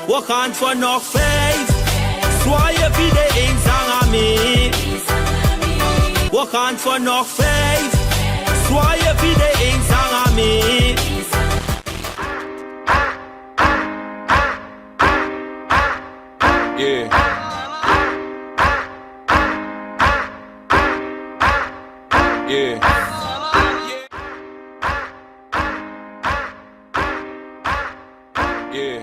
We gaan voor nog 5. Zwaaien wie de een zanger mee. We gaan voor nog 5. Zwaaien wie de een zanger mee. Yeah. Yeah. Yeah.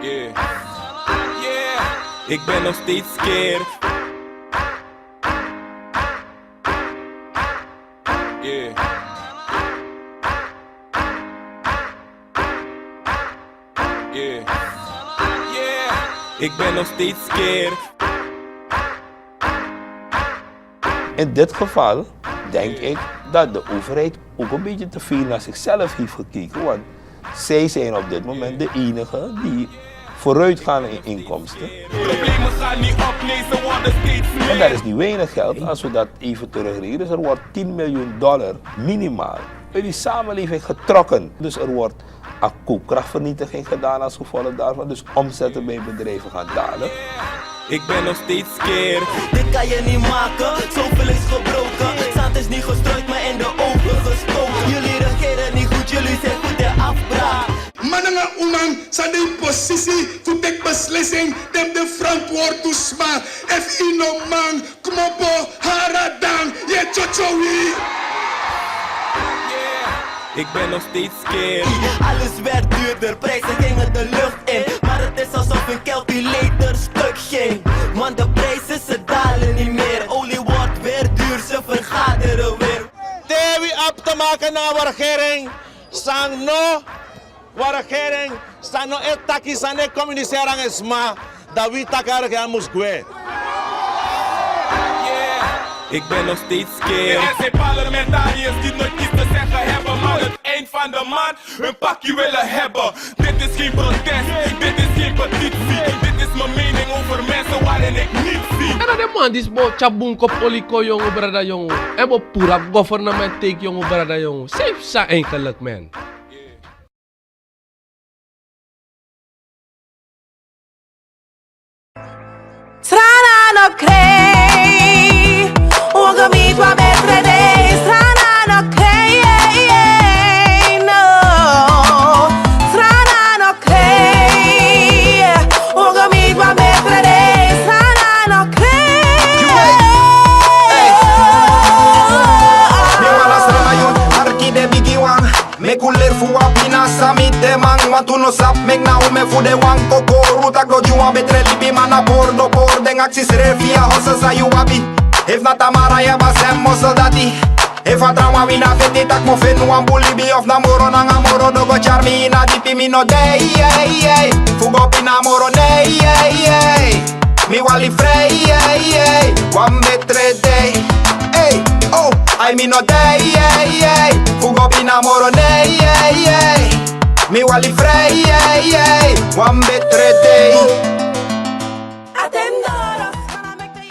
Yeah. Yeah. Ik ben nog steeds scared. Yeah. Yeah. Yeah. Ik ben nog steeds scared. In dit geval denk ik dat de overheid ook een beetje te veel naar zichzelf heeft gekeken. Want zij zijn op dit moment de enige die vooruit gaan in inkomsten. Problemen gaan niet op, nee, ze worden steeds meer. En dat is niet weinig geld als we dat even terugrekenen. Dus er wordt $10 miljoen minimaal uit die samenleving getrokken. Dus er wordt aan koopkrachtvernietiging gedaan als gevolg daarvan. Dus omzetten bij bedrijven gaan dalen. Ik ben nog steeds scared. Dit kan je niet maken, zoveel is gebroken. Zand is niet gestrooid, maar in de ogen gestoken. Jullie regeren niet goed, jullie zijn goed in afbraak. Mananga umang sa de positie to take beslissing dem de verantwoord toesma. If you no man, kmopo, haradang, je chochowi. Ik ben nog steeds scared. Alles werd duurder, prijzen gingen de lucht in. Maar het is alsof een calculator stuk ging. Want de prijzen ze dalen niet meer. Olie wordt weer duur, ze vergaderen weer. Tewi op te maken naar de regering. Sang no, de regering. Sang no etaki, sang ne communiceren is ma. Dat we takaren gaan moest kwijt. Ik ben nog steeds scared. Er zijn parlementariërs die nooit iets te zeggen hebben, maar het eind van de maand hun pakje willen hebben. Dit is geen protest, dit is geen petitie. Dit is mijn mening over mensen waarin ik niet zie. En dan de man die is bo chabun kop oliko jongen brada jongen. En bo pura government take jongen brada jongen. Safe sa eigenlijk man. Sranan op krei, onge meet wat met frede. Sranan op krei, no. Sranan op krei, onge meet wat met frede. Sranan op krei. Me wala stramayon, arki de bigiwang. Me kuler fuwa pina samite man. Want tu no sap mek na ume fu de wang koko. Ruta go juwa betre libi mana bordo por. Den acties refia hosa sa you wabi. If na tamara ya basem mo soldati. If a trauma wina feti tak mo fe nu ambulibi. Of na moro na nga moro do go charmi ina dipi mi no day. Fugo pina moro day. Mi wali frei. One betre day. Oh, I mi no day. Fugo pina moro day. Mi wali frei. One betre day. Atendoro, Sranan make the